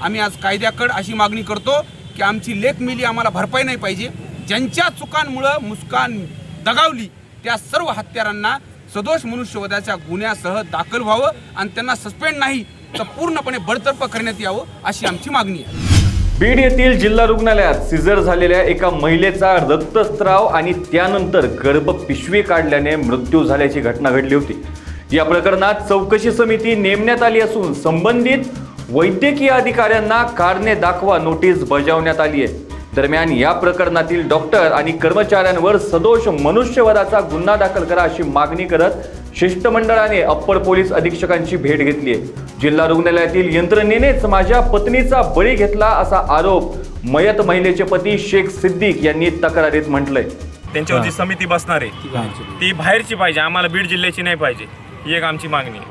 आम्ही आज कायद्याकडे अशी मागणी करतो की आमची लेक मिली आम्हाला भरपाई नाही पाहिजे। ज्यांच्या चुकांमुळे मुस्कान दगावली त्या सर्व हत्यारांना सदोष मनुष्यवधाच्या गुन्ह्यासह दाखल व्हावं आणि त्यांना सस्पेंड नाही तर पूर्णपणे बडतर्फ करण्यात यावं अशी आमची मागणी आहे। बीड येथील जिल्हा रुग्णालयात सिझर झालेल्या एका महिलेचा रक्तस्राव आणि त्यानंतर गर्भपिशवी काढल्याने मृत्यू झाल्याची घटना घडली होती। या प्रकरणात चौकशी समिती नेमण्यात आली असून संबंधित वैद्यकीय अधिकाऱ्यांना कारणे दाखवा नोटीस बजावण्यात आली आहे। दरम्यान या प्रकरणातील डॉक्टर आणि कर्मचाऱ्यांवर सदोष मनुष्यवधाचा गुन्हा दाखल करा अशी मागणी करत शिष्टमंडळाने अप्पर पोलीस अधीक्षकांची भेट घेतली आहे। जिल्हा रुग्णालयातील यंत्रणेनेच माझ्या पत्नीचा बळी घेतला असा आरोप मयत महिलेचे पती शेख सिद्दीक यांनी तक्रारीत म्हटलंय। त्यांच्यावर जी समिती बसणार आहे ती बाहेरची पाहिजे, आम्हाला बीड जिल्ह्याची नाही पाहिजे, ही एक आमची मागणी आहे।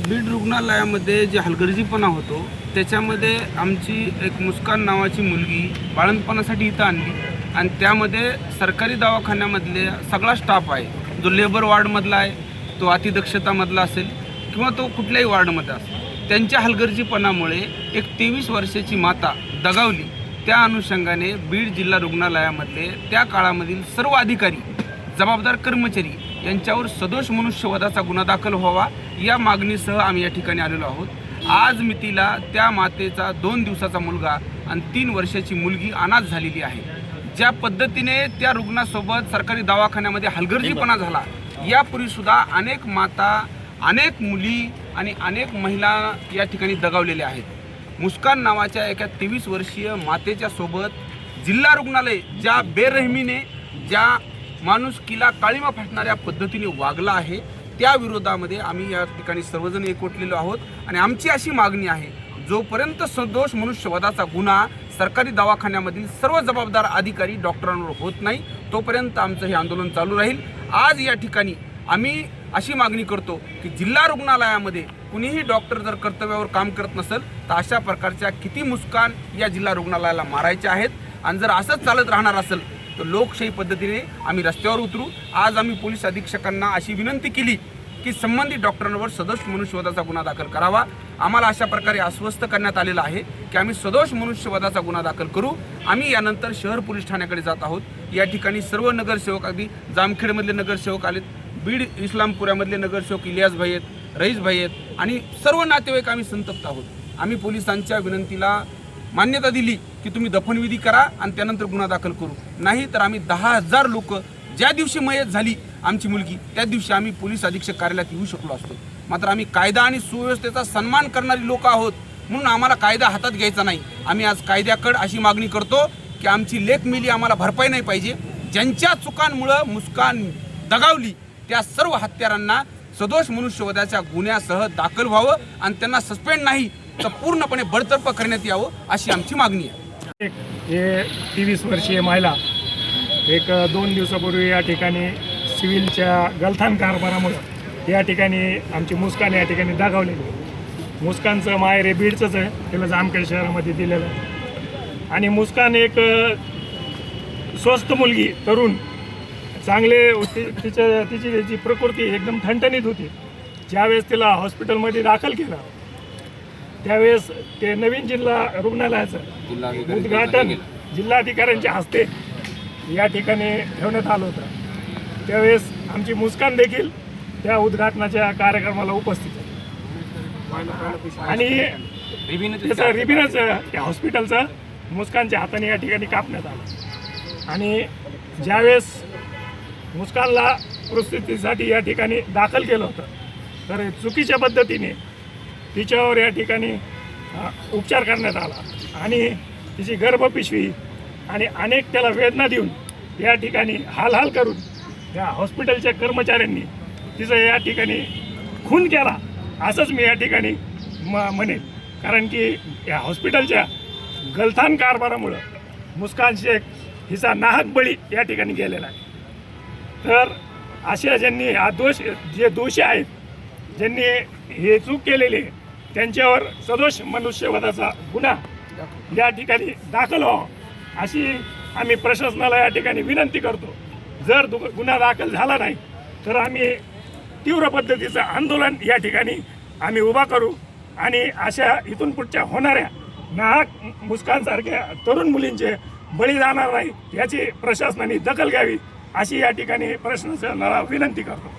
बीड रुग्णालयामध्ये जे हलगर्जीपणा होतो त्याच्यामध्ये आमची एक मुस्कान नावाची मुलगी बाळंतपणासाठी इथं आणली आणि त्यामध्ये सरकारी दवाखान्यामधले सगळा स्टाफ आहे, जो लेबर वार्डमधला आहे, तो अतिदक्षतामधला असेल किंवा तो कुठल्याही वार्डमध्ये असेल, त्यांच्या हलगर्जीपणामुळे एक 23 वर्षाची माता दगावली। त्या अनुषंगाने बीड जिल्हा रुग्णालयामधले त्या काळामधील सर्व अधिकारी जबाबदार कर्मचारी यांच्यावर सदोष मनुष्यवधाचा गुन्हा दाखल व्हावा या मागणीसह आम्ही या ठिकाणी आलेलो आहोत। आज मितीला त्या मातेचा 2 दिवसाचा मुलगा आणि 3 वर्षाची मुलगी अनाथ झालेली आहे। ज्या पद्धतीने त्या रुग्णासोबत सरकारी दवाखान्यामध्ये हलगर्जीपणा झाला, यापूर्वीसुद्धा अनेक माता, अनेक मुली आणि अनेक महिला या ठिकाणी दगावलेल्या आहेत। मुस्कान नावाच्या एका 23 वर्षीय मातेच्या सोबत जिल्हा रुग्णालय ज्या बेरहमीने, ज्या माणुसकीला काळीमा फासणाऱ्या पद्धतीने वागला आहे, त्या विरोधामध्ये आम्ही या ठिकाणी सर्वजण एकवटलेलो आहोत आणि आमची अशी मागणी आहे, जोपर्यंत सदोष मनुष्यवधाचा गुन्हा सरकारी दवाखान्यामधील सर्व जबाबदार अधिकारी डॉक्टरांवर होत नाही तोपर्यंत आमचं हे आंदोलन चालू राहील। आज या ठिकाणी आम्ही अशी मागणी करतो की जिल्हा रुग्णालयामध्ये कुणीही डॉक्टर जर कर्तव्यावर काम करत नसेल तर अशा प्रकारच्या किती मुस्कान या जिल्हा रुग्णालयाला मारायच्या आहेत आणि जर असंच चालत राहणार असेल तर लोकशाही पद्धतीने आम्ही रस्त्यावर उतरू। आज आम्ही पोलीस अधीक्षकांना अशी विनंती केली की संबंधित डॉक्टरांवर सदोष मनुष्यवधाचा गुन्हा दाखल करावा। आम्हाला अशा प्रकारे आश्वस्त करण्यात आलेलं आहे की आम्ही सदोष मनुष्यवधाचा गुन्हा दाखल करू। आम्ही यानंतर शहर पोलीस ठाण्याकडे जात आहोत। या ठिकाणी सर्व नगरसेवक, अगदी जामखेडमधले नगरसेवक आलेत, बीड इस्लामपुऱ्यामधले नगरसेवक इलियास भाई आहेत, रईस भाई आहेत आणि सर्व नातेवाईक आम्ही संतप्त आहोत। आम्ही पोलिसांच्या विनंतीला मान्यता दिली की तुम्ही दफनविधी करा आणि त्यानंतर गुन्हा दाखल करू, नाही तर आम्ही 10,000 लोक ज्या दिवशी मयत झाली आमची मुलगी त्या दिवशी आम्ही पोलीस अधीक्षक कार्यालयात येऊ शकलो असतो। मात्र आम्ही कायदा आणि सुव्यवस्थेचा सन्मान करणारी लोक आहोत म्हणून आम्हाला कायदा हातात घ्यायचा नाही। आम्ही आज कायद्याकडे अशी मागणी करतो की आमची लेक मिली आम्हाला भरपाई नाही पाहिजे। ज्यांच्या चुकांमुळे मुस्कान दगावली त्या सर्व हत्यारांना सदोष मनुष्यवधाच्या गुन्ह्यासह दाखल व्हावं आणि त्यांना सस्पेंड नाही तर पूर्णपणे बडतर्फ करण्यात यावं अशी आमची मागणी आहे। हे 23 वर्षीय महिला 2 दिवसापूर्वी या ठिकाणी सिव्हिलच्या गलथान कारभारामुळे या ठिकाणी आमची मुस्कान या ठिकाणी दगावलेली। मुस्कानचं माहेर हे बीडचंच आहे, तिला जामखेड शहरामध्ये दिलेलं आहे आणि मुस्कान एक स्वस्थ मुलगी, तरुण, चांगले तिची प्रकृती एकदम ठणठणीत होती। ज्यावेळेस तिला हॉस्पिटलमध्ये दाखल केलं त्यावेळेस ते नवीन जिल्हा रुग्णालयाचं उद्घाटन जिल्हाधिकाऱ्यांच्या हस्ते या ठिकाणी ठेवण्यात आलं होतं। त्यावेळेस आमची मुस्कान देखील त्या उद्घाटनाच्या कार्यक्रमाला उपस्थित होती आणि त्याचा रिबिनच त्या हॉस्पिटलचा मुस्कानच्या हाताने या ठिकाणी कापण्यात आलं आणि ज्यावेळेस मुस्कानला परिस्थितीसाठी या ठिकाणी दाखल केलं होतं तर चुकीच्या पद्धतीने तिच्यावर या ठिकाणी उपचार करण्यात आला आणि तिची गर्भपिशवी आणि अनेक त्याला वेदना देऊन या ठिकाणी हाल करून या हॉस्पिटलच्या कर्मचाऱ्यांनी तिचं या ठिकाणी खून केला असंच मी या ठिकाणी म्हणेन। कारण की या हॉस्पिटलच्या गलथान कारभारामुळं मुस्कान शेख हिचा नाहक बळी या ठिकाणी गेलेला आहे। तर अशा ज्यांनी जे दोषी आहेत, ज्यांनी हे चूक केलेली त्यांच्यावर सदोष मनुष्यवधाचा गुन्हा या ठिकाणी दाखल व्हावा अशी आम्ही प्रशासनाला या ठिकाणी विनंती करतो। जर गुन्हा दाखल झाला नाही तर आम्ही तीव्र पद्धतीचं आंदोलन या ठिकाणी आम्ही उभा करू आणि अशा इथून पुढच्या होणाऱ्या नाहक मुस्कानसारख्या तरुण मुलींचे बळी जाणार नाही याची प्रशासनाने दखल घ्यावी अशी या ठिकाणी प्रशासनाला विनंती करतो.